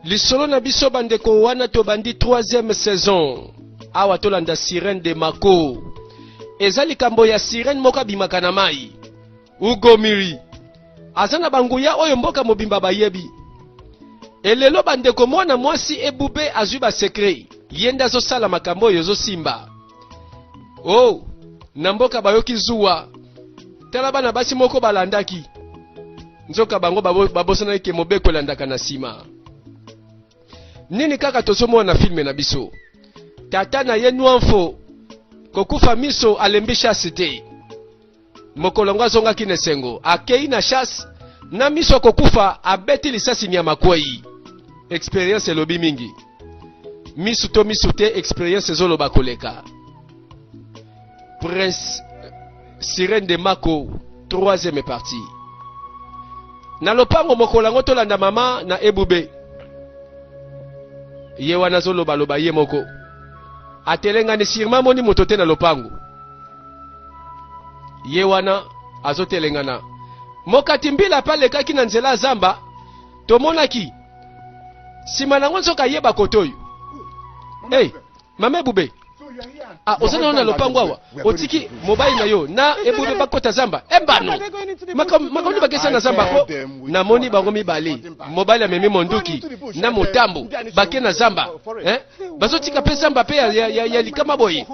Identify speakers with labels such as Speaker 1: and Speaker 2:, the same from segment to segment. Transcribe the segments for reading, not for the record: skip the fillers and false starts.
Speaker 1: Lisolo na biso bandeko wana to bandi 3e saison. Awa tolanda Sirène de Mako. Eza likambo ya sirène moka bimaka na mai. Ugomiri. Azana banguya oyo mboka mobimba bayebi. Elelo bandeko mwana mwasi ebube azuba secret. Yenda zo sala makambo yo zo simba. Oh, na mboka bayoki zuwa. Tala bana basi moko balandaki. Nzoka bango babosana ke mobeko landaka na sima. Nini kaka tozomo na filme na biso. Tata na ye nuanfo. Kokufa miso alembi chasse te. Mokolongo zonga kinesengo. Akei na chasse. Na miso kokufa abeti lisasi ni ya makwai. Experience elobi mingi. Misu to misu te experience zolo bakoleka. Prince Sirène de Mako, 3e partie. Na lopango mokolango tolanda mama na ebube. Ye wana zolo baloba ye moko. Atelenga ni sirma moni motote na lopango. Ye wana azotelengana. Mokati mbila pale kaki na nzela zamba. Tomonaki. Sima na ngonzo kayeba kotoyo. Hey, mama ebube. Ah, osana na lopango awa. Otiki mobile na yo na ebube bakota zamba. Embano. Makoni bakesa na zamba ko. Na moni bango mibale. Mobile amemi monduki na motambo bake na zamba. Bazotika pe zamba pe ya likama boye.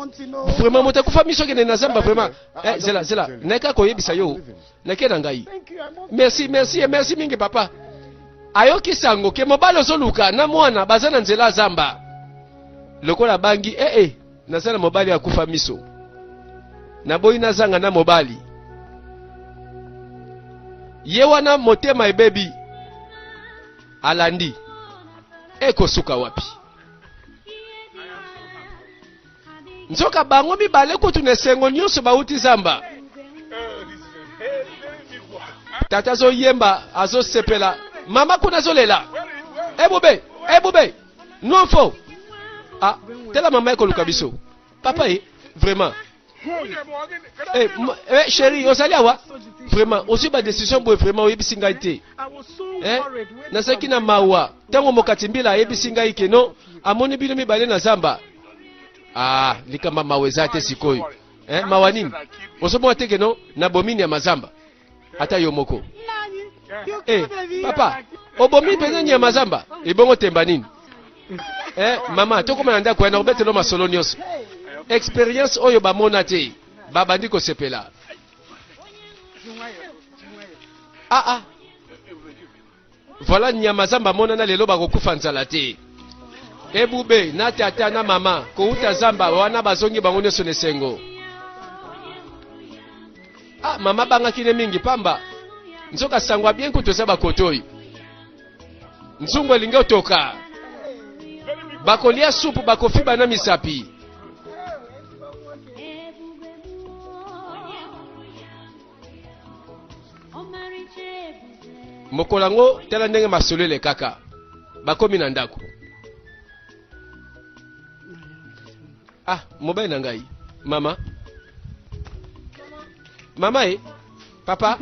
Speaker 1: Vraiment motakufa miso kene na zamba vraiment. Zela. Neka koyebisa yo. Nakena ngai. Merci mingi papa. Ayoki sango ke mobile ozoluka na mwana bazana nzela zamba. Lokola bangi nasana mobali ya kufa miso. Na boyi nazanga na mobali. Ye wana motema ebebi. Alandi. Eko suka wapi. Nzoka bango mibale kutu nesengo nyuso bauti zamba. Tata zo yemba azo sepela. Mama kuna zolela. Ebube. Nuanfo. Ah, tela mama eko lukabiso. Papa vraiment. Chérie, osali awa. Vraiment, aussi ba décision boy vraiment oyebisi ngai te. Nasaki na mawa. Tango mokati mbila oyebisi ngai ke no, amoni bino mibale na zamba. Ah, likama maweza te sikoyo. Mawa nini? Osomo ateke no na bomini ya mazamba. Ata yo moko. Papa, obomi penye ya mazamba. Ibongo temba nini? Mama, toko mananda kwa na obetelo masolo nyos. Experience oyo ba monate. Babandi ko sepela. Voilà nyamazamba mona na lelo ba kokufa nzala te. Ebube na tata na mama ko uta zamba wana bazongi bango nyoso nesengo. Mama banga kine mingi pamba. Nzoka sangwa bien kutoza ba kotoyi. Nzungu elinge otoka. Bakolia supu bakofiba na misapi. Mokolango tela ndenge masolele kaka. Bakomi na ndako. Mobile na ngai. Mama. Papa.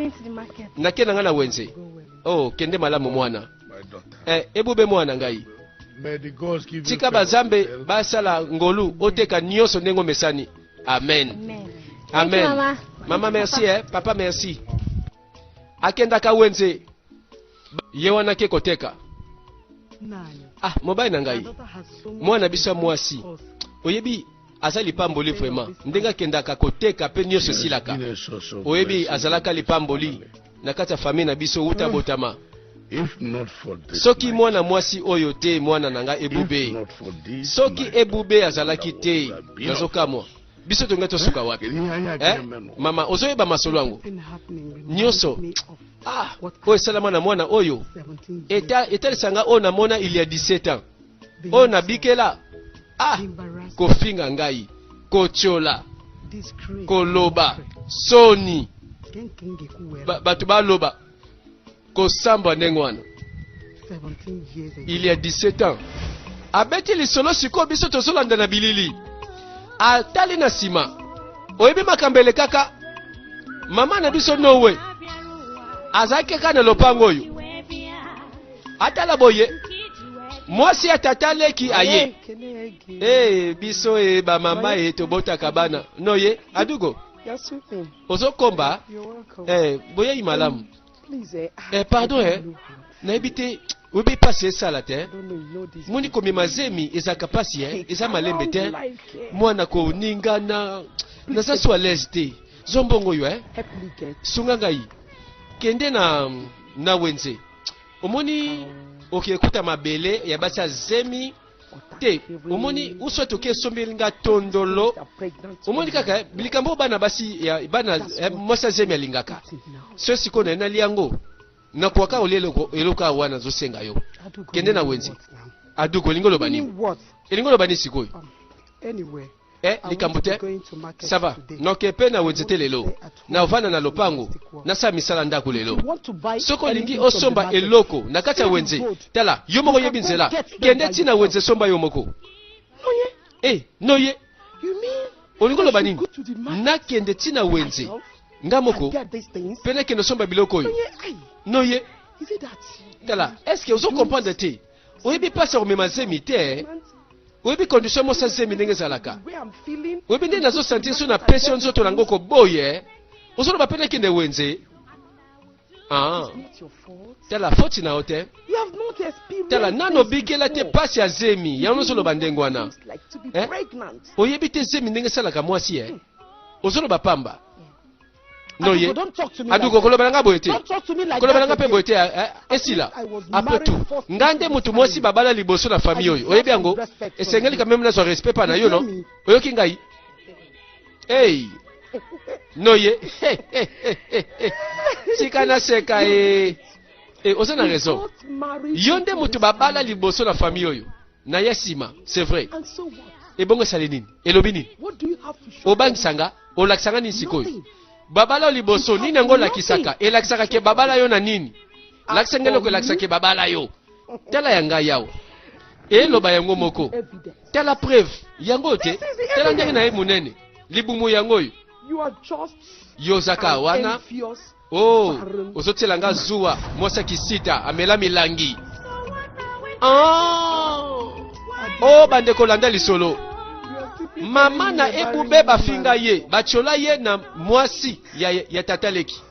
Speaker 1: Nakena ngana wenze. Oh, kende malamu mwana. Ebube mwana ngai. Tika bazambe basala ngolu oteka nyoso nengo mesani. Amen. Mama merci papa merci. Akenda ka wenze. Ye wana ke koteka. Mobile na ngai. Mwana bisa mwasi. Oyebi azali pamboli vraiment. Ndenga kenda ka koteka pe nyoso silaka. Oyebi azalaka lipamboli na kata famille na biso uta botama.
Speaker 2: If not for this,
Speaker 1: soki mwana mwasi oyo te mwana nanga ebube. Soki ebube azalaki te nazokamwa. Biso tonga tosuka wapi? Mama ozoyeba masolo yango. Nyoso. Oyo salama na mwana oyo. Etalisanga ona mona il y a 17 ans. Ona bikela. Kofinga ngai. Kochola. Koloba. Soni. Batu baloba. Kosamba nengwana. Il y a 17 ans. Abeti lisolo siko biso tozolanda na bilili. Atali na sima. Oyebi makambele kaka. Mama na biso no way. Azake kana lopango yo. Atala boye. mwasi ya tata leki aye biso ba mama tobota kabana noye adugo ozokomba boye imalamu pardon naibite obi passe sala te moni komema zemi ezaka pasi eza malembe te mwana ko ningana na sasu à l'aise te zombongo yo sunga ngai kende na wenze omoni okekuta mabele ya basa zemi te omoni uso toke sombelinga tondolo omoni kaka bilikambo bana basi ya bana mosa zemi alingaka so sikona na liango na kwaka olelo eloka wana zosenga yo kende na wenze aduko lingolo bani elingolo bani sikoyo
Speaker 3: anyway
Speaker 1: likambo te ça va nokepe na wenze te lelo na ovana na lopango na sa misala ndako lelo soko lingi osomba eloko na kati ya wenze tala yo moko yebi nzela kende tina wenze somba yo moko noye olingo loba nini nakende tina wenze nga moko pene kende somba biloko oyo noye tala est-ce que ozo comprendre te oyebi pasi omema zemi te oyebi condition mosa zemi ndenge ezalaka oyebi nde nazo sentir so na pression nzoto nango koboye ozoloba pene kende wenze tala foti na yo te tala nano bikela te pasi ya zemi yango ozoloba ndenge wana oyebi te zemi ndenge esalaka mwasi ozoloba pamba noye aduko koloba nanga boye te koloba nanga mpe boye te esila après tout ngande mutu mwasi babala liboso na famille oyo oyebi yango esengeli quand même nazwa respect pa na yo no oyoki ngai noye tika naseka oza na raison yo nde mutu babala liboso na famille oyo na ye nsima c'est vrai ebongo esali nini elobi nini obangisanga olakisanga nini sikoyo babala liboso nini yango lakisaka elakisaka ke babala yo na nini lakisanga eloko elakisaka ke babala yo tala yanga yawo eloba yango moko tala preuve yango te tala ndenge na ye munene libumu yango oyo yozaka wana ozotelanga zuwa mwasa kisita amela milangi bandeko landa lisolo mama na ebube bafinga ye bachola ye na mwasi ya tataleki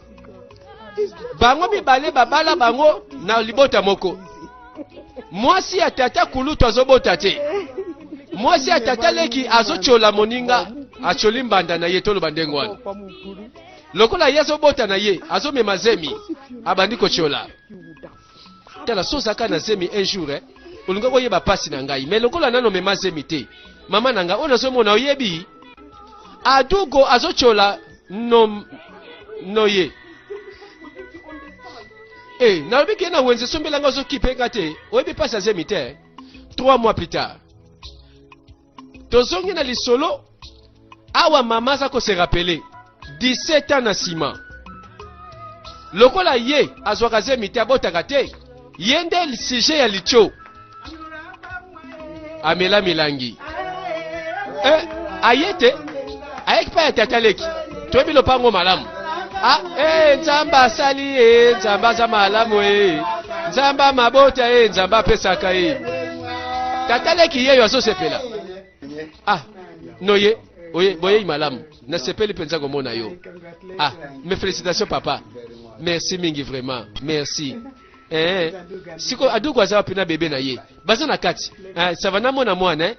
Speaker 1: bango mibale babala bango na libota moko mwasi ya tata kulutu azobota te mwasi ya tataleki azochola moninga acholi mbanda na ye toloba ndenge wana lokola ye azobota na ye azomema zemi abandi kochola tala sozaka na zemi un jour olinga koyeba pasi na ngai mais lokola nano mema zemi te mama nanga ona somona oyebi adugo azochola noye nalobi ke na wenze sombelanga ozokipenga te oyebi pasi azemi te 3 mois plus tard tozongi na lisolo awa mama aza kose rapele 17 ans na nsima lokola ye azwaka zemi te abotaka te ye nde sujet ya litio amela milangi ayete ayeki pa ya tataleki toyebi lopango malamu nzambe asali nzambe aza malamu nzambe amabota nzambe apesaka tataleki yeyo azosepela noye boyei malamu nasepeli mpenza komona yo mes félicitations papa merci mingi vraiment merci siko aduko aza wapi na bebe na ye baza na kati sava namona mwana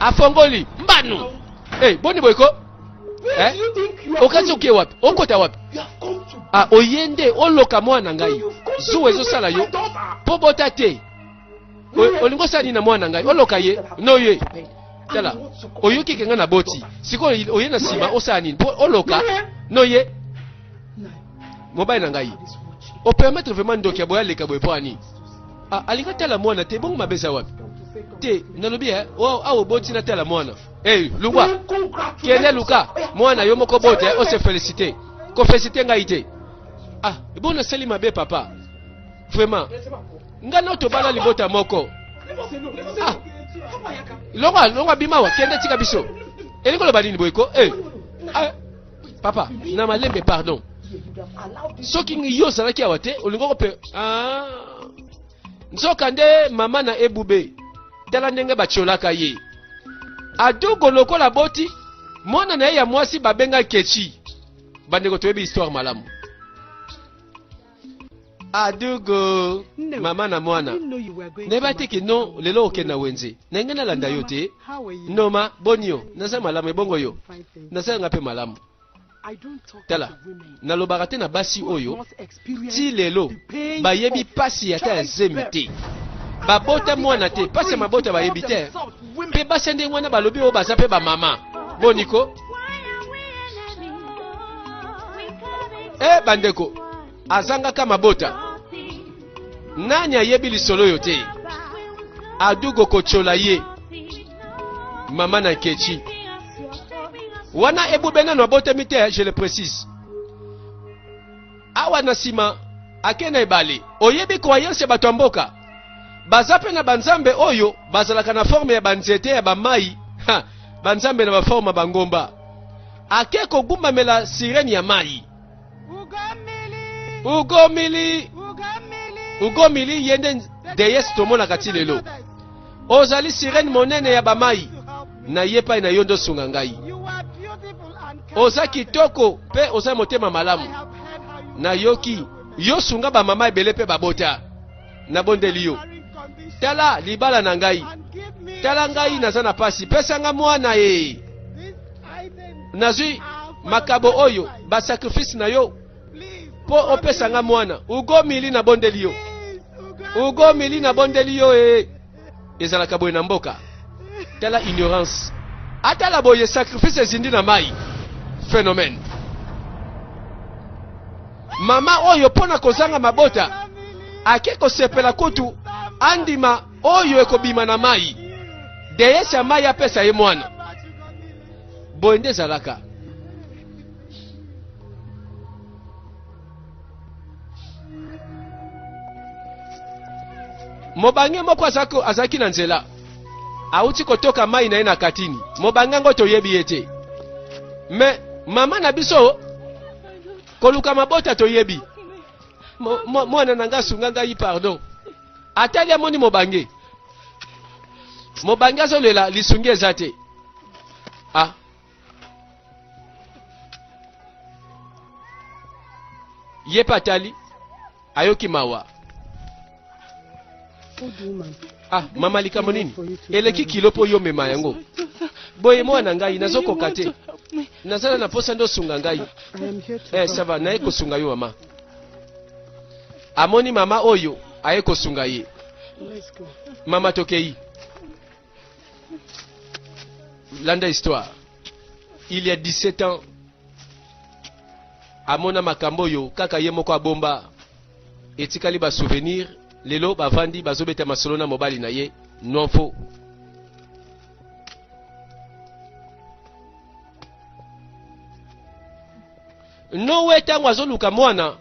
Speaker 1: afongoli mbanu boni boyko okati oke wapi okota wapi oyende oloka mwana ngai zuwa ezosala yo po bota te olingo sali na mwana ngai oloka ye noye tala oyoki kenga na boti siko oye na nsima osala nini po oloka noye mobali na ngai opermettre vraiment ndoki ya boya leka boye po ani alinga tala mwana te bongo mabeza wapi te nalobi awo boti na tala mwana lungwa kende luka mwana yo moko bote ose félicité ko félicité ngai te bona sali mabe papa vraiment ngana tobala libota moko longa bimawa kende tika biso elingo loba nini boyko papa na malembe pardon soki yo ozalaki awa te olingo kope nzoka nde mama na ebube tala ndenge batiolaka ye. Adugo lokola boti mwana na ye ya mwasi babenga Kechi. Bandeko toyebi histoire malamu. Adugo mama na mwana neba teki no lelo okenda wenze nengena landa yote noma bonio nasa malamu ebongo yo nasa ngape malamu. Tala nalobaka te na basi oyo ti lelo bayebi pasi ata ya zemi te babota mwana te pasi ya mabota bayebi te mpe basi nde mwana balobi oyo baza mpe bamama boniko. Bandeko azangaka mabota nani ayebi lisolo yo te. Adugo kochola ye mama na Kechi wana ebube nano abotemi te, je le précise. Awa na sima akena ebale oyebi croyance bato mboka baza pe na banzambe oyo bazalaka na forme ya banzete ya bamai banzambe na baforme bangomba ake kogumbamela sirene ya mai. Ugomili yende deyes tomonaka ti lelo ozali sirene monene ya bamai na ye pa na yondo sunga ngai. Oza kitoko pe oza motema malamu na yoki yo sunga ba mama ebele pe babota na bondeli yo. Tala libala na ngai, tala ngai naza na pasi pesa nga mwana ye nazwi makabo oyo ba sacrifice na yo po opesa nga mwana. Ugomili na bondeli yo, ugomili na bondeli yo ezalaka boye na mboka. Tala ignorance atala boye sacrifice ezindi na mai. Phénomène. Mama oyo pona kozanga mabota ake kosepela kutu andima oyo ekobima na mai deyesa mai apesa ye mwana boye nde ezalaka. Mobange moko azaki na nzela auti kotoka mai na ye na katini mobange ngo toyebi ete me mama na biso koluka mabota toyebi mwana nanga sunga ngai pardon atali amoni mobange azolela lisungi eza te. Ye patali ayoki mawa. Mama likambo nini eleki kilo po yo mema yango boye mwana ngai nazokoka te nazala na posa ndo sunga ngai. Ça va na eko sunga yo mama amoni mama oyo ayeko sunga ye mama tokei. Landa histoire. Il y a 17 ans amona makambo yo kaka ye moko abomba etikali ba souvenir lelo bavandi bazobeta masolo na mobali na ye non faux. No wetango azoluka mwana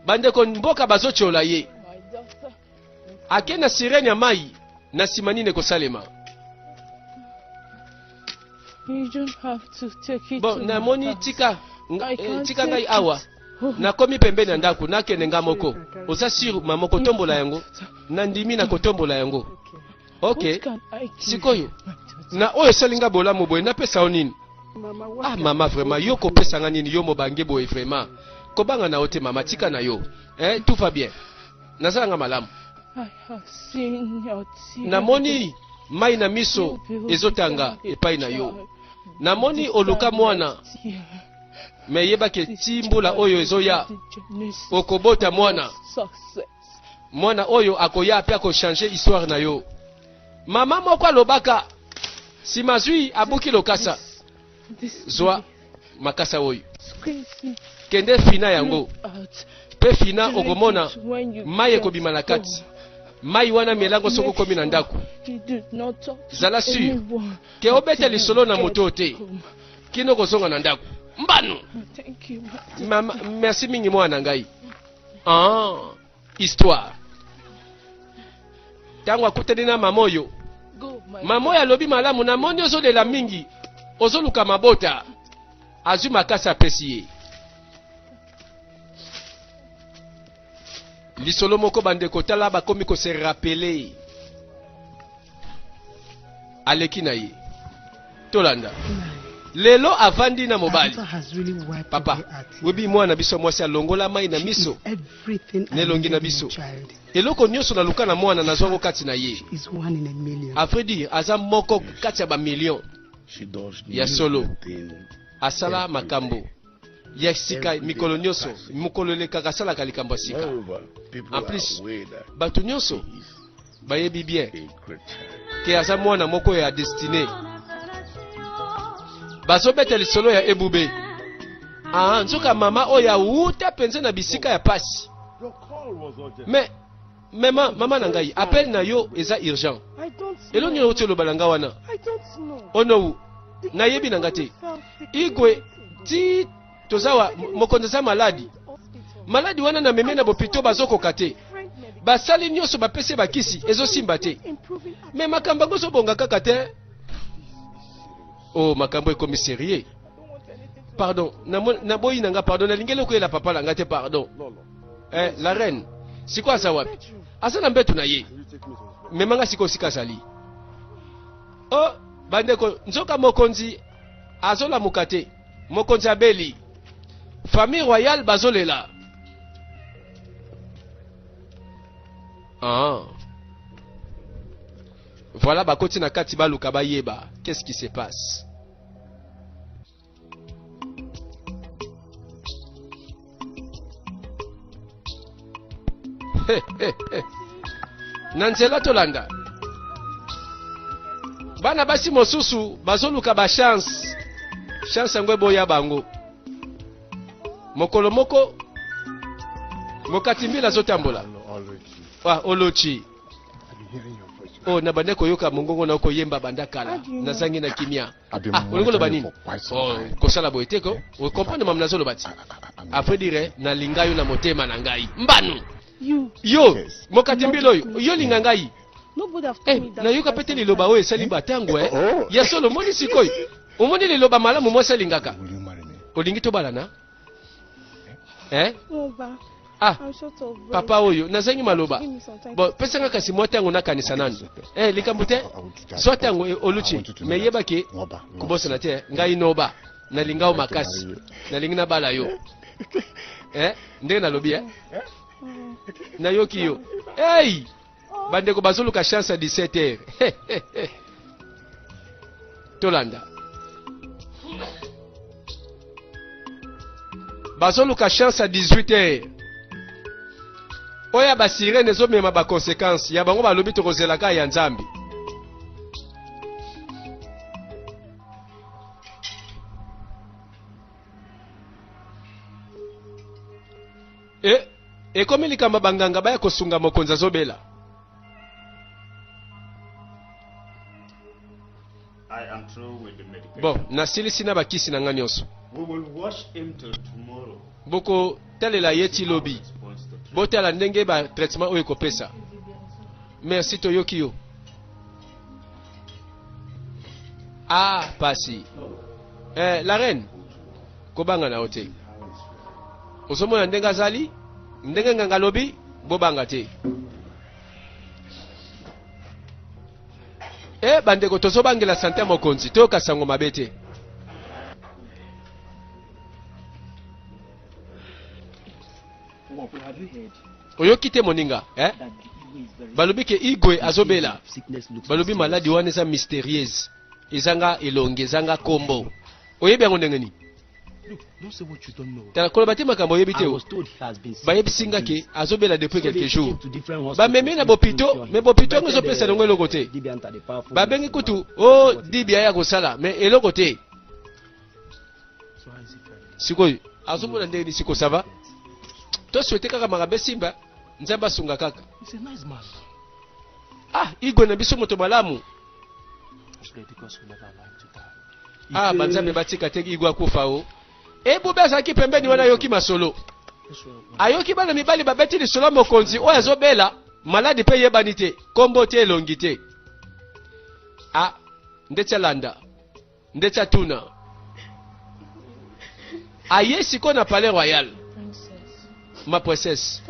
Speaker 1: bandeko mboka bazochola ye ake na sirene ya mai na simanine kosalema. Bon namoni tika ngai awa nakomi pembeni ya ndako nakende nga moko oza sur mama kotombola yango nandimi na kotombola yango. Ok sikoyo na oyo esalinga bolamu boye napesa o nini? Mama vraiment yo kopesa nga nini yo mobange boye vraiment kobanga na ote mama tika na yo tout va bien nazala nga malamu. Namoni mai na miso ezotanga epai na yo namoni oluka mwana me yebake timbula oyo ezoya okobota mwana oyo akoya pe akochange histoire na yo. Mama moko alobaka simazwi abuki lokasa zwa makasa oyo kende fina yango pe fina okomona mai ekobima na kati mai wana melango soko komi na ndako zala sur ke obete lisolo na moto te kino kozonga na ndako mbano. Mama merci mingi mwana ngai. Histoire tango akuteli na mamoyo mamoyo alobi malamu namoni ozolela mingi ozoluka mabota azwi makasi apesi ye. lisolo moko bandeko tala bakomi ko se rappeler aleki na ye tolanda lelo avandi na mobali papa webi mwana biso mwasi alongola mai na miso nelongi na biso eloko nyonso na luka na mwana nazwango kati na ye a vrai dire aza moko kati ya bamillion ya solo asala makambo ya sika mikolo nyonso mokolo elekaka asalaka likambo ya sika en plus bato nyonso bayebi bien ke aza mwana moko ya destiné bazobeta lisolo ya ebube nzoka mama oyo awuta penza na bisika ya pasi mais mama na ngai appel na yo eza urgent elongi na otelo balanga wana ono nayebi na ngate igwe ti tozawa mokonzi za maladi wana na meme na bopito bazokoka te basali nyonso bapese bakisi ezosimba te me makambo yango zobonga kaka te makambo ekomi sérieux pardon naboyi nanga pardon nalingeli okoyela papa nanga te pardon la reine siko aza wapi aza na mbeto na ye memanga siko sika azali bandeko nzoka mokonzi azolamuka te mokonzi abeli famille royale bazolela voilà bakoti na kati baluka bayeba qu'est-ce qui se passe na nzela tolanda bana basi mosusu bazoluka ba chance yango eboya bango mokolo moko mokati mbila azotambola olochi na bandeko yoka mongongo na koyemba bandakala nazangi na kimia olingolo banini kosala boye te ko comprendre mam nazolo bati après dire na lingayo na motema na ngai mbanu yo mokati mbilo yo linga ngai na yoka pete liloba oyo esali batango ya solo moni sikoyo omoni liloba malamu mwasi alingaka olingi tobalana papa oyo nazangi maloba bon pesanga kasi mwatango nakanisa nani likambo te so tango oluchi me yebaki kobosana te ngai noba nalingao makasi nalingi nabala yo ndenge nalobi nayoki yo bandeko bazoluka chance à 17h tolanda bazoluka chance à 18h oya basirene ezomema baconséquence ya bango balobi tokozelaka ya nzambe ekomi likambo banganga baya kosunga mokonzi azobela bon nasilisi na bakisi na nga nyonso boko talela ye ti lobi botala ndenge ba traitement oyo ekopesa merci toyoki yo pasi la reine kobanga na ote osomona ndenge azali ndenge nganga lobi bobanga te bandeko tozobangela sante mokonzi toyoka sango mabe te oyoki te moninga balobi ke igwe azobela balobi maladi wana eza mystérieuse ezanga elongi ezanga kombo oyebi yango ndenge nini tala koloba te makambo oyebi te bayebisinga ke azobela depuis quelques jours bamemi na bopito me bopito yango ezopesa nango eloko te babengi kutu dibia ya kosala me eloko te sikoyo azomona ndenge ni siko sava toswete kaka makambo esimba nzambe asunga kaka igwe na biso moto malamu banzambe batika te igwe akufa ebube azalaki pembeni wana ayoki masolo ayoki bana mibali babeti lisolo mokonzi oyo azobela maladi mpe yebani te kombo te elongi te ndeti alanda ndeti atuna aye siko na palais royal ma princesse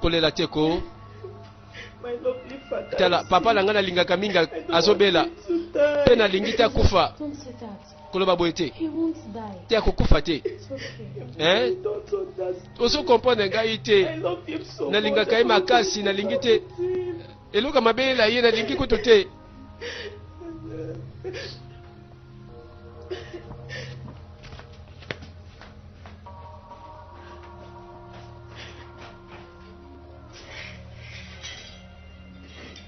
Speaker 1: kolela teko.
Speaker 3: My lovely father.
Speaker 1: Tala papa na ngana lingaka minga azobela. Pe na lingita kufa.
Speaker 4: Don't say that.
Speaker 1: Koloba boyete.
Speaker 4: He won't die.
Speaker 1: Te akokufa te.
Speaker 4: It's okay.
Speaker 1: Hein?
Speaker 3: I don't understand.
Speaker 1: Oso comprendre ngai
Speaker 3: I
Speaker 1: te.
Speaker 3: love him so
Speaker 1: Na
Speaker 3: much.
Speaker 1: lingaka ye makasi na lingite. Eloka mabela ye na lingi kutu te.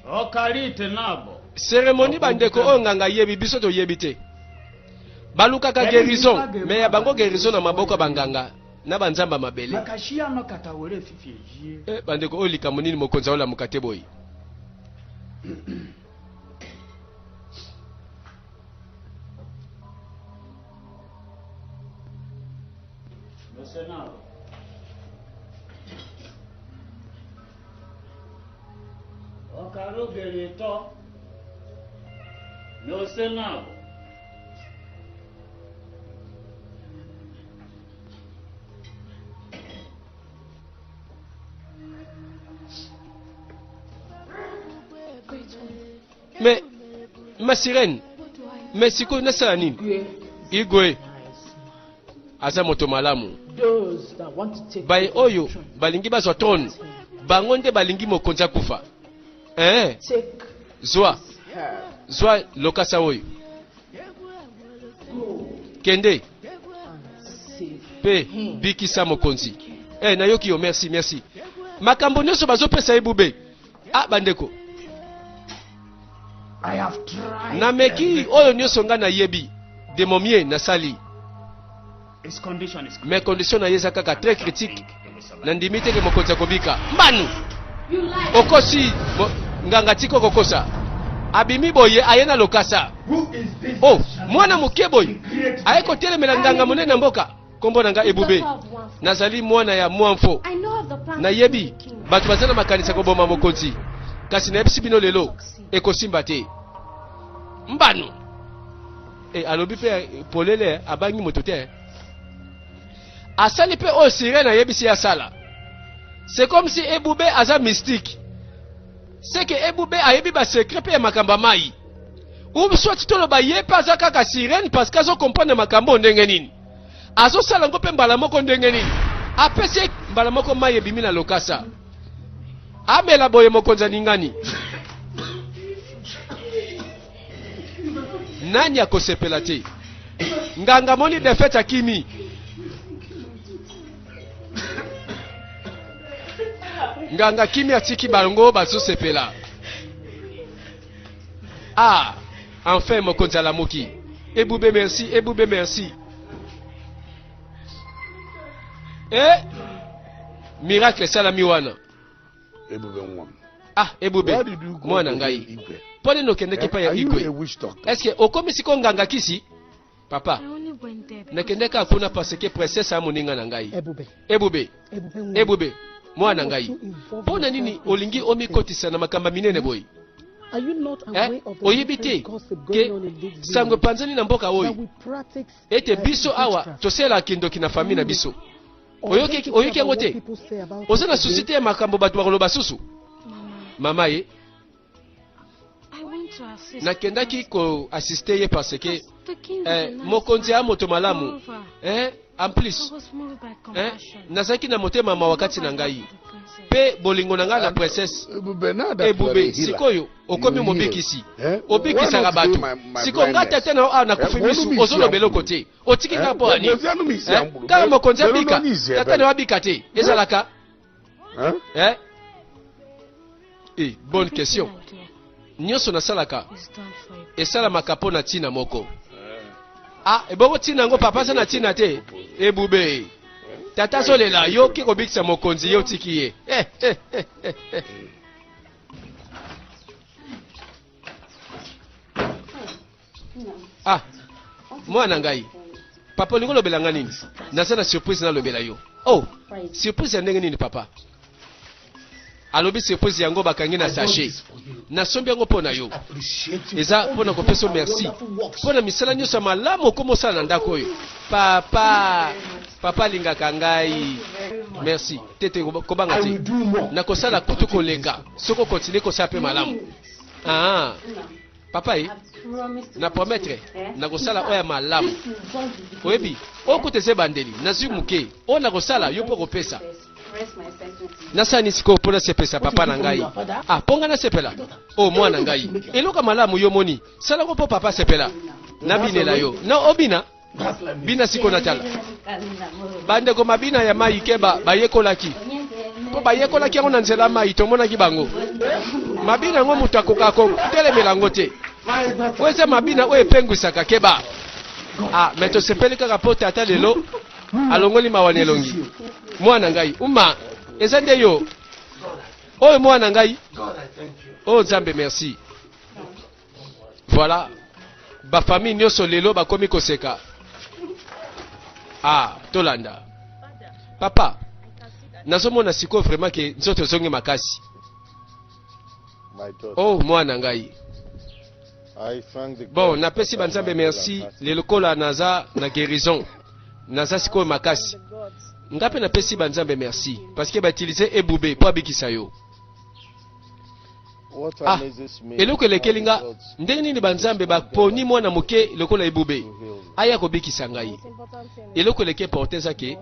Speaker 5: Okalite nabo.
Speaker 1: Cérémonie bandeko onganga yebi biso to yebi te. Balukaka guérison, mais ya bango guérison na maboko ya banganga na banzamba mabele.
Speaker 5: Makashia no katawele fifiji.
Speaker 1: Bandeko oyo likambo nini mokonzi olamuka te boyi.
Speaker 5: Bosenabo. Okarugere to. Bosenabo.
Speaker 1: Mais ma sirène, mais siko nasala nini? Igwe aza moto malamu.
Speaker 3: Those that want to take
Speaker 1: Bai oyo balingi bazwa trône. Bango nde balingi mokonzi akufa.
Speaker 3: take
Speaker 1: Zwa
Speaker 3: her.
Speaker 1: zwa lokasa oyo.
Speaker 3: Go
Speaker 1: Kende
Speaker 3: and save
Speaker 1: pe
Speaker 3: him.
Speaker 1: bikisa mokonzi. Nayoki yo merci merci. Makambo nyonso bazopesa ebube. Bandeko.
Speaker 5: I have tried.
Speaker 1: Na meki oyo nyonso nga na yebi. De momie na sali.
Speaker 5: His condition is
Speaker 1: Mais condition na yeza kaka très critique. Na ndimi teke mokonzi akobika. Mbanu.
Speaker 4: You lie.
Speaker 1: Okosi nganga tiko kokosa. Abimi boye ayena lokasa.
Speaker 5: Who is this?
Speaker 1: Oh, mwana moke boye. Ayeko telemela nganga monene mboka. Kombo nanga ebube. Nazali mwana ya mwamfo.
Speaker 4: I know of the plan.
Speaker 1: Na yebi batu bazana makanisa koboma mokonzi. Kasi na yebisi bino lelo ekosimba te. Mbanu. Alobi pe polele abangi moto te. Asali pe o sirena yebisi ya sala. C'est comme si Ebube aza mystique. C'est que Ebube ayebi ba secret pe makamba mai. Ou soit tolo ba ye pa za kaka sirène parce qu'azo comprendre makambo ndenge nini. Azo sala ngo pe mbala moko ndenge nini. Apesi mbala moko mai ebimi na lokasa. Amela boye mokonza ningani. Nani akosepela te? Nganga moni defete akimi. Nganga kimi atiki balongo bazosepela. Enfin mokonzi alamuki. Ebube merci, Ebube merci. Miracle salami wana.
Speaker 2: Ebube nwa.
Speaker 1: Ebube.
Speaker 2: Why did you go
Speaker 1: Mwana
Speaker 2: to
Speaker 1: ngai.
Speaker 2: Igwe?
Speaker 1: Pone no kendeke pa ya
Speaker 2: Are you a
Speaker 1: Igwe.
Speaker 2: witch doctor?
Speaker 1: Est-ce que okomi siko nganga kisi? Papa.
Speaker 4: I only went there.
Speaker 1: Nakendeka kuna parce que princesse amoninga na ngai.
Speaker 3: Ebube.
Speaker 1: Ebube.
Speaker 3: Ebube.
Speaker 1: Ebube. Mwana ngai. Pona nini olingi omikotisa na makamba minene boy?
Speaker 3: Are you not aware of the
Speaker 1: Oyebi te
Speaker 3: gossip
Speaker 1: ke
Speaker 3: going on in this
Speaker 1: sangwe
Speaker 3: village?
Speaker 1: panzani na mboka
Speaker 3: That
Speaker 1: oyo.
Speaker 3: we practice
Speaker 1: Ete biso awa
Speaker 3: witchcraft?
Speaker 1: tosela kindoki na famille na biso.
Speaker 3: Or
Speaker 1: Oyoki
Speaker 3: don't you
Speaker 1: oyoki
Speaker 3: care about
Speaker 1: yango te.
Speaker 3: what people say about
Speaker 1: Oza na
Speaker 3: us today?
Speaker 1: société ya makambo bato bakoloba susu. Mama ye
Speaker 4: I went to assist.
Speaker 1: nakendaki ko assister ye parce que
Speaker 4: The king is a nice
Speaker 1: mokonzi ya
Speaker 4: man.
Speaker 1: moto malamu.
Speaker 4: Moreover,
Speaker 1: En plus
Speaker 4: I was moved by compassion.
Speaker 1: nazaki na motema mawakati na ngai. Pe bolingo na ngai na princesse
Speaker 2: Ebube, now that you are a
Speaker 1: Ebube
Speaker 2: healer,
Speaker 1: sikoyo okomi
Speaker 2: you
Speaker 1: mobikisi.
Speaker 2: heal.
Speaker 1: Obikisaka
Speaker 2: Why not
Speaker 1: bato.
Speaker 2: heal my
Speaker 1: Siko ngata
Speaker 2: blindness?
Speaker 1: tena nakufi misu ozolobela oko te. Otiki nga po ani. Kaka mokonzi abika tata ne wabika te. Ezalaka. Bonne question. Nyonso nasalaka
Speaker 4: It's done for you.
Speaker 1: esalamaka mpo na ntina moko. Ebongo ntina yango papa aza na ntina te. Ebube tata azolela yo ke kobikisa mokonzi ye otiki ye. Mwana ngai papa olingi olobela nga nini? Naza na surprise nalobela yo. Surprise ya ndenge nini papa? Alobi surprise yango bakangi na sachet. Nasombi yango mpo na yo. Eza mpo na kopesa merci. Mpo na misala nyonso ya malamu okomosala na ndako oyo. Papa alingaka ngai. merci tete kobanga
Speaker 2: I
Speaker 1: te
Speaker 2: will do more.
Speaker 1: na kosala kutu koleka soko continue kosala pe malamu ah papa na promettre na kosala oya malamu oyebi okuta eze bandeli nazwi muke oyo na kosala yo mpo kopesa nasani sikoyo mpo nasepesa papa na ngai ah mpo ngai nasepela o mwana ngai eloka malamu yo moni salako mpo papa asepela nabinela yo na obina bina siko na tala bandeko mabina ya mai keba bayekolaki mpo bayekolaki yango na nzela mai tomonaki bango mabina yango moto akoka kotelemela yango te oyo eza mabina oyo epengwisaka keba ah me tosepeli kaka mpo tata lelo alongoli mawana elongi mwana ngai uma eza nde yo oyo mwana ngai oh nzambe merci voilà bafamille nyonso lelo bakomi koseka ah tolanda papa nazomona sikoyo vraiment ke nzoto ezongi makasi
Speaker 6: My daughter,
Speaker 1: oh mwana ngai
Speaker 6: I thank the
Speaker 1: bon
Speaker 6: God
Speaker 1: napesi
Speaker 6: that
Speaker 1: banzambe
Speaker 6: I
Speaker 1: merci
Speaker 6: have
Speaker 1: lelokola naza na guérison naza sikoyo makasi nga mpe napesi banzambe merci parce que bautilize ebube mpo abikisa yo
Speaker 6: What
Speaker 1: ah
Speaker 6: amazes me
Speaker 1: eloko elekeli nga
Speaker 6: are the gods
Speaker 1: ndenge nini banzambe baponi mwana moke lokola ebube
Speaker 6: who heal me.
Speaker 1: aya kobikisa ngai eloko eleki importe eza ke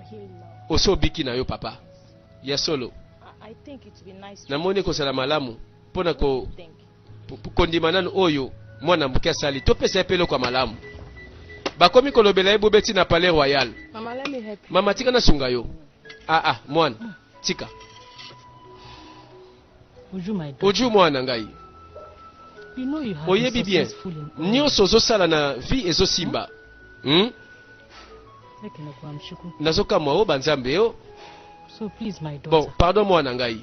Speaker 1: osi obiki na yo papa ya solo namoni kozala malamu mpona kondima nanu oyo mwana moke asali topesa ye mpe eloko ya malamu bakomi kolobela ye bube ntina palais royal
Speaker 3: Mama, let me help you.
Speaker 1: mama tika nasunga yo ah mwana tika oju mwana ngai oyebi bien nyonso ozosala na vie ezosimba nazokamwa o banzambe yo bon pardon mwana ngai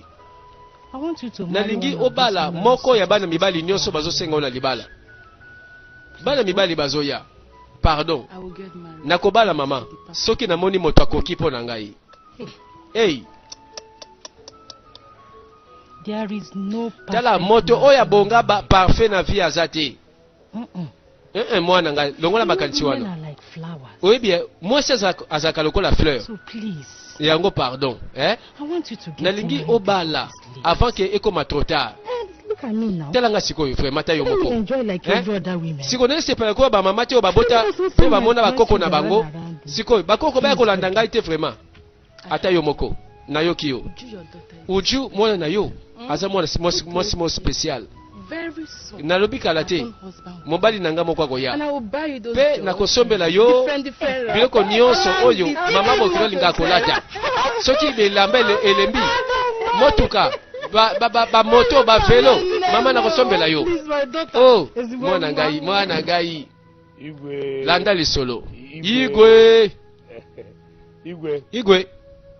Speaker 1: nalingi obala moko ya bana mibali nyonso bazosenga o na libala bana mibali bazoya pardon
Speaker 3: I will get married.
Speaker 1: nakobala mama soki namoni moto akoki mpo na ngai hey tala moto oyo abonga parfait na vie aza te mwana ngai longola makanisi wana oyebi mwasi azalaka lokola fleur yango pardon nalingi obala avant ke ekoma trop tard tala nga sikoyo vraiment ta yo moko sikoyo nesepela koyo bamama te oyo babota mpe bamona bakoko na bango sikoyo bakoko baya kolanda ngai te vraiment ata yo moko nayoki yo uju mwana na yo aza mwasi mo spécial nalobi kala te mobali na nga moko akoya mpe nakosombela yo biloko nyonso oyo mama mokili olinga akolata soki bilamba elembi motuka bamoto bavelo mama nakosombela yo oh mwana ngai
Speaker 2: Igwe.
Speaker 1: landa lisolo
Speaker 2: Igwe.
Speaker 1: igwe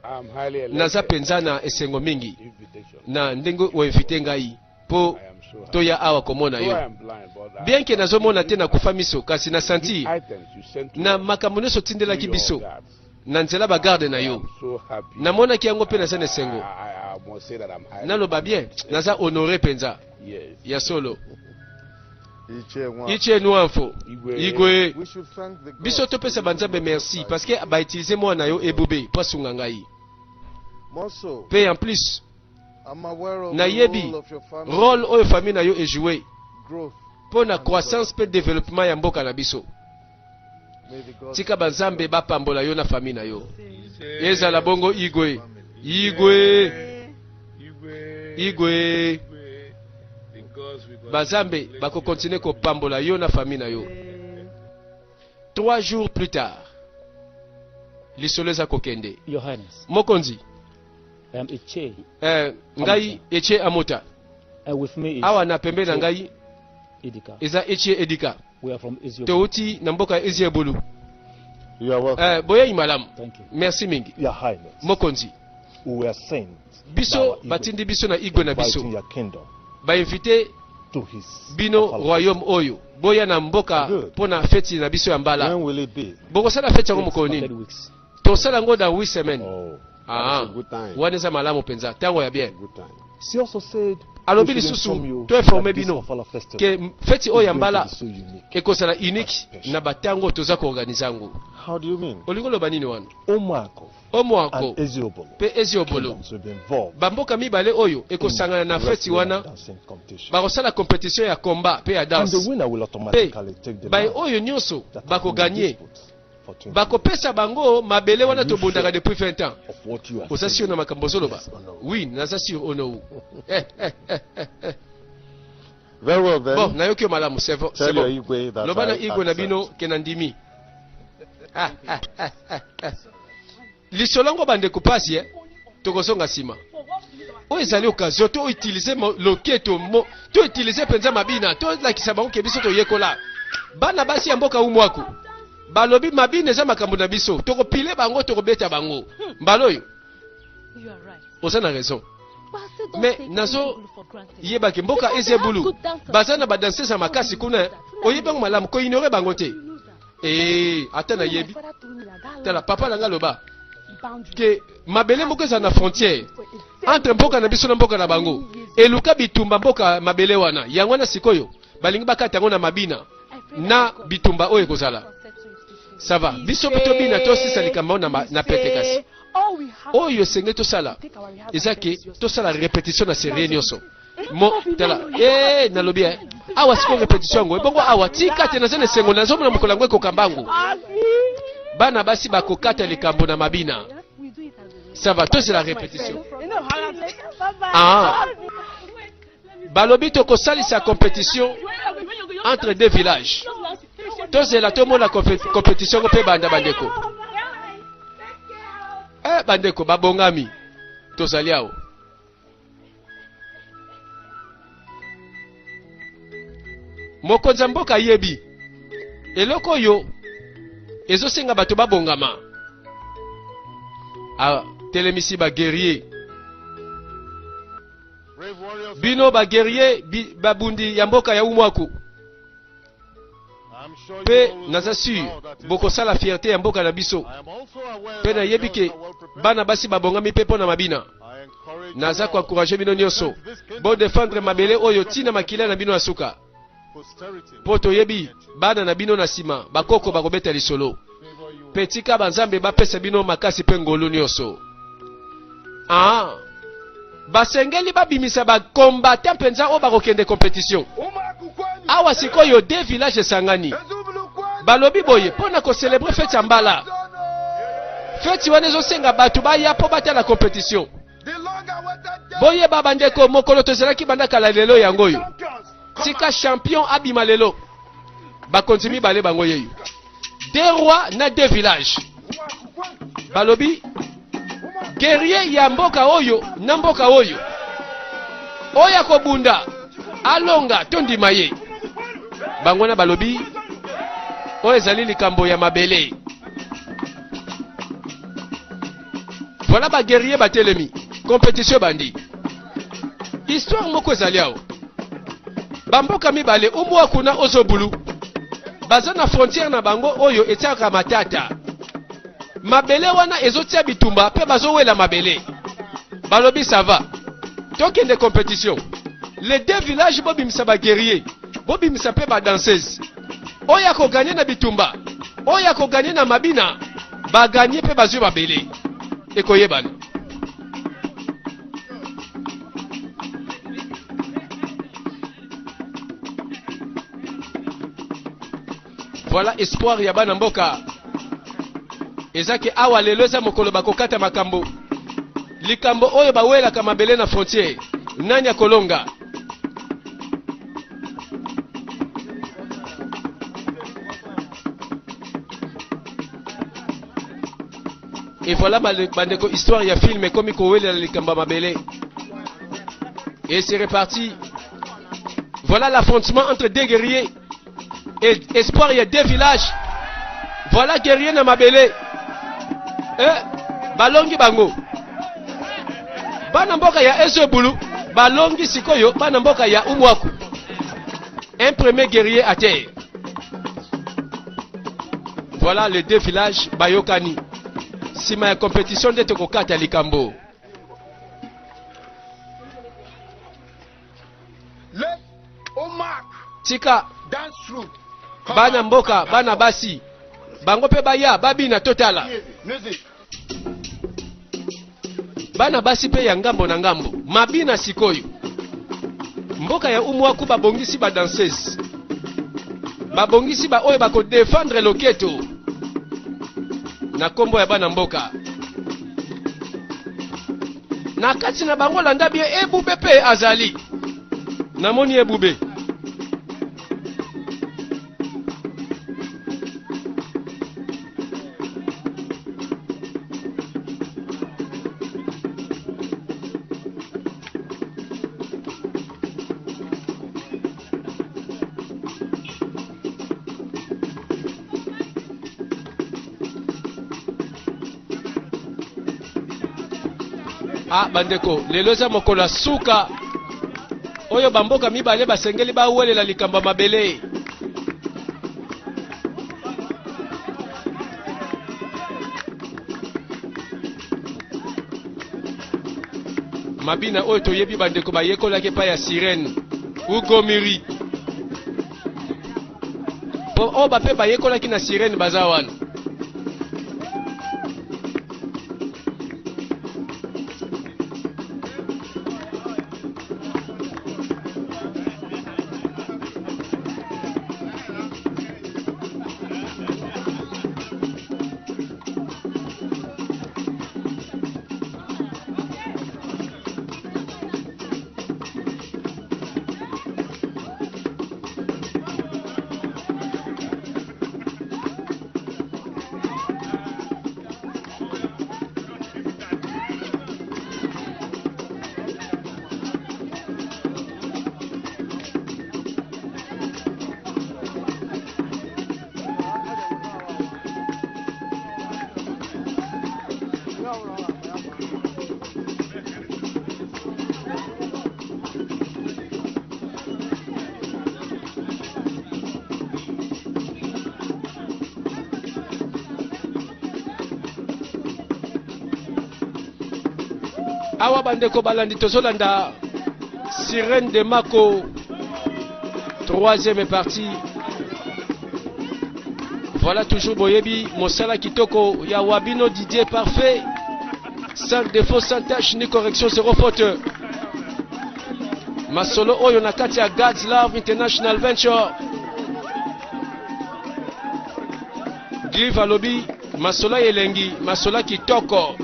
Speaker 2: I'm highly elected.
Speaker 1: naza penza na esengo mingi
Speaker 2: Invitation.
Speaker 1: na ndenge oinvite ngai mpo
Speaker 2: I am so happy.
Speaker 1: toya awa komona
Speaker 2: Though I
Speaker 1: yo
Speaker 2: am blind, but
Speaker 1: bien ke nazomona te nakufa miso kasi na santi
Speaker 2: items you sent to
Speaker 1: na
Speaker 2: us
Speaker 1: makambo nyonso
Speaker 2: through
Speaker 1: otindelaki
Speaker 2: your
Speaker 1: biso
Speaker 2: guards.
Speaker 1: na nzela bagarde na
Speaker 2: I
Speaker 1: yo
Speaker 2: am so happy.
Speaker 1: namonaki yango mpe naza na esengo
Speaker 2: I must say that I'm highly
Speaker 1: naloba bien naza honore mpenza
Speaker 2: Yes.
Speaker 1: ya solo
Speaker 6: Iche nwa.
Speaker 1: iche nuanfo igwe
Speaker 6: We should thank the gods
Speaker 1: biso topesa
Speaker 6: for
Speaker 1: banzambe
Speaker 6: your
Speaker 1: merci
Speaker 6: sacrifice.
Speaker 1: parce que bautilize mwana yo ebube mpo asunga ngai
Speaker 6: More so,
Speaker 1: mpe en plus
Speaker 6: I'm aware of
Speaker 1: nayebi
Speaker 6: the role of your family
Speaker 1: role oyo famille na yo ejoue
Speaker 6: growth.
Speaker 1: mpo na croissance mpe développement ya mboka na biso
Speaker 6: May the gods
Speaker 1: tika banzambe bapambola yo na famille na yo ezala bongo igwe igwe igwe banzambe bakokontinue kopambola yo na famille na yo 3 jours plus tard lisolo eza kokende
Speaker 5: Your Highness,
Speaker 1: mokonzi
Speaker 5: I am Iche,
Speaker 1: ngai eche amota
Speaker 5: and with me is
Speaker 1: awa na pembe na ngai
Speaker 5: Idika.
Speaker 1: eza eche edika
Speaker 5: We are from Ethiopia.
Speaker 1: touti na mboka ya eziebulu
Speaker 6: You are welcome.
Speaker 1: boyei malamu
Speaker 5: Thank you.
Speaker 1: merci mingi
Speaker 7: Your Highness,
Speaker 1: mokonzi
Speaker 7: we were sent
Speaker 1: biso batindi biso na igwe na biso
Speaker 7: inviting your kingdom
Speaker 1: bainvite
Speaker 7: to his
Speaker 1: bino
Speaker 7: palace.
Speaker 1: royaume oyo boya na mboka
Speaker 7: Good.
Speaker 1: mpo na feti na biso ya mbala
Speaker 7: When will it be?
Speaker 1: bokosala feti yango
Speaker 5: It's
Speaker 1: mokolo
Speaker 5: 100
Speaker 1: nini
Speaker 5: weeks.
Speaker 1: tosala yango dans 8 semaines
Speaker 7: Oh.
Speaker 1: ah
Speaker 2: That's a good time.
Speaker 1: wana eza malamu mpenza ntango ya bien
Speaker 2: Good time.
Speaker 7: She also said
Speaker 1: alobi
Speaker 7: We should
Speaker 1: lisusu
Speaker 7: inform you
Speaker 1: to informe
Speaker 7: that this
Speaker 1: bino
Speaker 7: Ofala festival
Speaker 1: ke feti
Speaker 7: is
Speaker 1: oyo ya
Speaker 7: going to
Speaker 1: mbala
Speaker 7: be so unique.
Speaker 1: ekosala unique na batango toza koorganize yango.
Speaker 7: How do you mean?
Speaker 1: Olingo loba nini wana?
Speaker 7: Omwako
Speaker 1: Omwako
Speaker 7: and Eziobolo
Speaker 1: pe Eziobolo
Speaker 7: kingdoms will be involved
Speaker 1: bamboka mibale oyo ekosangana na feti
Speaker 7: wrestling
Speaker 1: wana
Speaker 7: and dancing competition.
Speaker 1: bakosala competition ya combat pe ya
Speaker 7: And
Speaker 1: danse
Speaker 7: the winner will
Speaker 1: pe
Speaker 7: automatically take the
Speaker 1: baye
Speaker 7: land
Speaker 1: oyo nyonso
Speaker 7: that has been
Speaker 1: bakoganye
Speaker 7: disputed for 20
Speaker 1: bakopesa bango mabele wana
Speaker 7: Are you
Speaker 1: tobondaka
Speaker 7: sure?
Speaker 1: depuis 20 ans.
Speaker 7: of what you are
Speaker 1: Oza
Speaker 7: saying.
Speaker 1: sûr na makambo ozoloba?
Speaker 7: Yes or no?
Speaker 1: Oui, naza sûr ono.
Speaker 6: Very well then.
Speaker 1: Bon, nayoki yo malamu, c'est bon.
Speaker 6: Tell your Igwe that
Speaker 1: Loba na
Speaker 6: I
Speaker 1: Igwe na
Speaker 6: accept.
Speaker 1: bino ke na ndimi. Lisolongo bande kupasi tokozonga sima. Oyo ezali occasion to utiliser loketo to utiliser penza mabina to lakisa bango ke biso toyekola. Bana basi ya mboka umwako. Balobi mabina eza makambo na biso. Tokopile bango tokobeta bango. Mbaloyo.
Speaker 4: You are right.
Speaker 1: Oza na raison.
Speaker 4: But I still don't
Speaker 1: Mais
Speaker 4: take
Speaker 1: nazo
Speaker 4: people for granted.
Speaker 1: yebaki mboka
Speaker 4: Because
Speaker 1: Ezebulu
Speaker 4: they have good dancers.
Speaker 1: baza na badansesa makasi kuna oyebango malamu ko ignore bango te. Ata na yebi
Speaker 3: My father told me that that
Speaker 1: tala papa nanga loba
Speaker 3: boundary
Speaker 1: ke mabele moko eza na frontière entre mboka na biso na mboka na bango eluka bitumba mboka mabele wana yango na sikoyo balingi bakata yango na mabina
Speaker 4: I pray
Speaker 1: na
Speaker 4: that God
Speaker 1: bitumba oyo ekozala
Speaker 4: will settle it peacefully.
Speaker 1: ça va biso pe tobina tosisa likambo na pete kasi
Speaker 3: all we have
Speaker 1: oyo esenge tosala
Speaker 3: take our rehearsal
Speaker 1: eza ke
Speaker 3: seriously.
Speaker 1: tosala répétition na série nyonso mo tala nalobi awa siko répétition yango ebongo awa tika te naza na esengo nazomona mokolo yango ekokambango bana basi bakokata likambo na mabina
Speaker 3: We do it as a
Speaker 1: ça va tosala répétition
Speaker 3: you know how
Speaker 1: ah balobi tokosalisa compétition entre deux villages tozela tomona compétition ngo mpe banda bandeko bandeko babongami tozali awo mokonzi ya mboka yebi eloko oyo ezosenga bato babongama telemisi baguerrier
Speaker 6: Brave warriors.
Speaker 1: bino baguerrier babundi ya mboka ya umwaku
Speaker 6: I'm sure
Speaker 1: pe
Speaker 6: you all
Speaker 1: naza
Speaker 6: know
Speaker 1: sûr
Speaker 6: that is
Speaker 1: bokosala fierté ya mboka na biso
Speaker 6: I am also aware
Speaker 1: pe
Speaker 6: that
Speaker 1: nayebi
Speaker 6: girls
Speaker 1: ke
Speaker 6: are well prepared.
Speaker 1: bana basi babongami mpe mpo na mabina
Speaker 6: I encourage
Speaker 1: naza
Speaker 6: you all
Speaker 1: koencourage bino nyonso
Speaker 6: to defend this kingdom
Speaker 1: bodefendre mabele oyo ntina makila na bino ya suka
Speaker 6: posterity
Speaker 1: mpo toyebi bana na bino na nsima bakoko bakobeta lisolo
Speaker 6: favor you.
Speaker 1: mpe tika banzambe bapesa bino makasi mpe ngolu nyonso basengeli babimisa bakombata mpenza oyo bakokende compétition awa sikoyo de village esangani balobi boye mpo na kocelebre feti ya mbala feti wana ezosenga bato baya mpo batala compétition boyeba bandeko mokolo tozalaki banda kala lelo yango oyo tika champion abima lelo bakonzi mibale bango yeyo deux rois na deux villages balobi guerrier ya mboka oyo na mboka oyo oyo akobunda alonga to ndima ye bango na balobi oyo ezali likambo ya mabele voilà baguerrier batelemi compétition bandi histoire moko ezali awo bamboka mibale umwa kuna ozobulu baza na frontière na bango oyo etiaka matata mabele wana ezotia bitumba pe bazowela mabele balobi ça va tokende compétition les deux villages bobimisa baguerrier bobimisa pe badanseuse oyo akoganye na bitumba oyo akoganye na mabina baganye pe bazwi mabele ekoyebana voilà espoir ya bana mboka ezaki awa lelo eza mokolo bakokata makambo likambo oyo bawelaka mabele na frontière nani akolonga et voilà bandeko histoire ya film ekomi kowelela likambo ya mabele et c'est reparti voilà l'affrontement entre deux guerriers et espoir ya deux villages voilà guerrier na mabele balongi bango bana mboka ya Ezebulu balongi sikoyo bana mboka ya umwaku un premier guerrier à terre voilà les deux villages bayokani sima ya compétition nde tokokata likambo tika bana mboka bana basi bango pe baya babina totala bana basi pe ya ngambo na ngambo mabina sikoyo mboka ya umwaku babongisi ba danseuse babongisi ba oyo bako défendre loketo na kombo ya bana mboka na kati na bango landa bien ebube pe azali namoni ebube Ah bandeko lelo za mokolo suka oyo bamboka mibale basengeli bawelela likambo mabele mabina oyo toyebi bandeko bayekolaki pa ya sirene ugomiri po oyo bape bayekolaki na sirene baza wana awa bandeko balandi tozolanda Sirène de Mako, troisième partie. Voilà toujours Boyebi, Mosala Kitoko, Yawabino Didier parfait, sans défaut, sans tâche ni correction, zéro faute. Masolo Oyo Nakati à God's Love International Venture. Grive à lobby, Masola Yelengi, Masola Kitoko.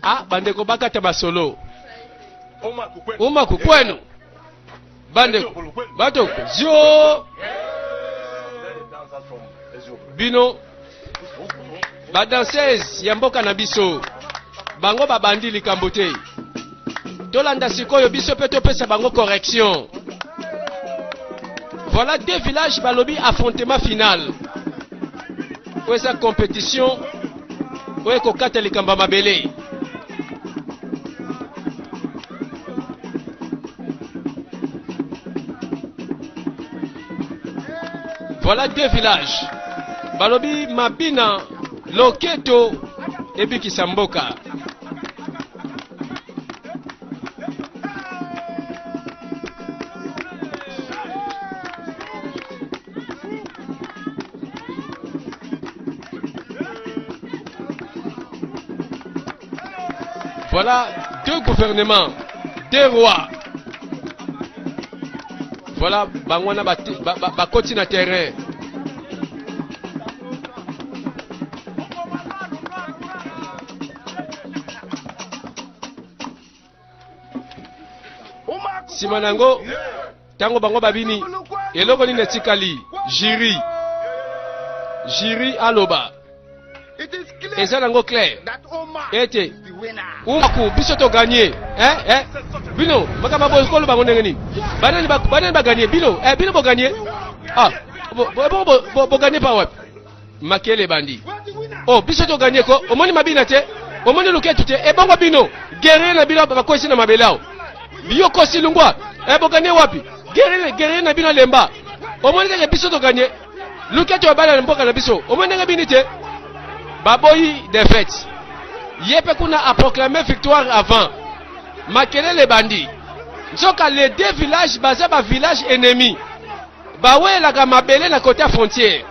Speaker 1: Ah, bandeko bakata basolo. Uma kukwenu. Bandeko. Batoko. Zio. Bino. Ba danseuse ya mboka na biso. Bango babandi likambo te. Tolanda sikoyo biso pe topesa bango correction. Voilà deux villages balobi affrontement final. Pour sa compétition. Oye kokata likambo mabele. Voilà deux villages. Balobi Mabina, Loketo et Bikisamboka. Voilà deux gouvernements, deux rois. Voilà, bangwana bakoti na terrain. Simanango, tango bango babini, eloko ni netikali, jiri aloba. Eza nango clair. Ete, umaku biso to gagné, Bino, makamba bokolo bango ndenge nini? Banani ba gagner bino. Bino bo gagner. Ah, bo gagner pa wapi? Makele bandi. Oh, biso to gagner ko. Omoni mabina te. Omoni luketu te. Bongo bino. Guerrier na bino ba kwesi na mabelao. Biyo kosi lungwa. Bo gagner wapi? Guerrier na bino lemba. Omoni ke biso to gagner. Luketu ba bala mboka na biso. Omoni ke binite. Baboyi défaite. Yepe kuna a proclamé victoire avant. Makele les bandits. Nzoka les deux villages baza ba village ennemi. Bawe la gamabele na côté frontière.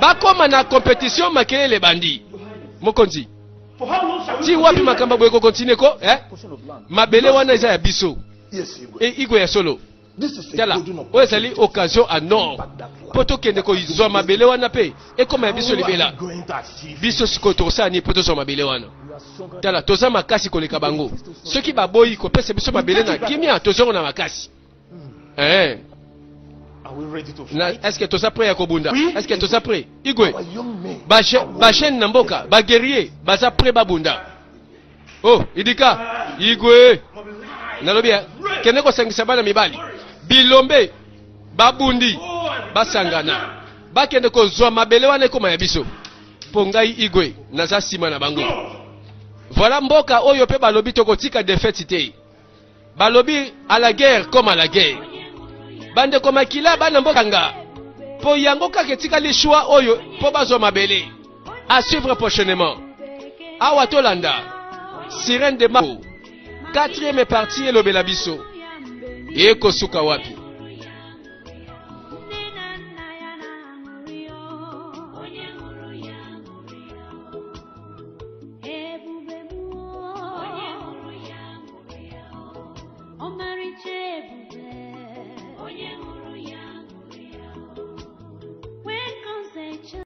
Speaker 1: Bakoma na compétition makele les bandits. Mokonzi. Ti wapi makamba boye ko continue ko mabele wana eza ya biso. Et Igwe ya solo. Tala, o ezali occasion à nord. Poto kende ko izwa mabele wana pe. E koma ya biso libela. Biso siko tosani poto so mabele wana. Tala, toza makasi koleka bango. Ceux qui baboyi ko pese biso mabele na kimia tozo na makasi. Est-ce que toza prêt à kobunda? Est-ce que toza prêt? Igwe. Ba chaîne na mboka, ba guerrier, baza prêt babunda. Oh, Idika, Igwe. Nalobi kende ko sangisa bana mibali. Bilombe babundi basangana. Ba kende ko zwa mabele wana ko mayabiso. Pongai Igwe naza sima na bango. Voilà mboka oyo pe balobi tokotika défaite te. Balobi à la guerre comme à la guerre. Bande koma kila bana mboka nga. Po yango ka ketika li choix oyo po bazo mabele. À suivre prochainement. Awa tolanda. Sirène de Mako. 4e partie et lobela biso. Eko suka wapi.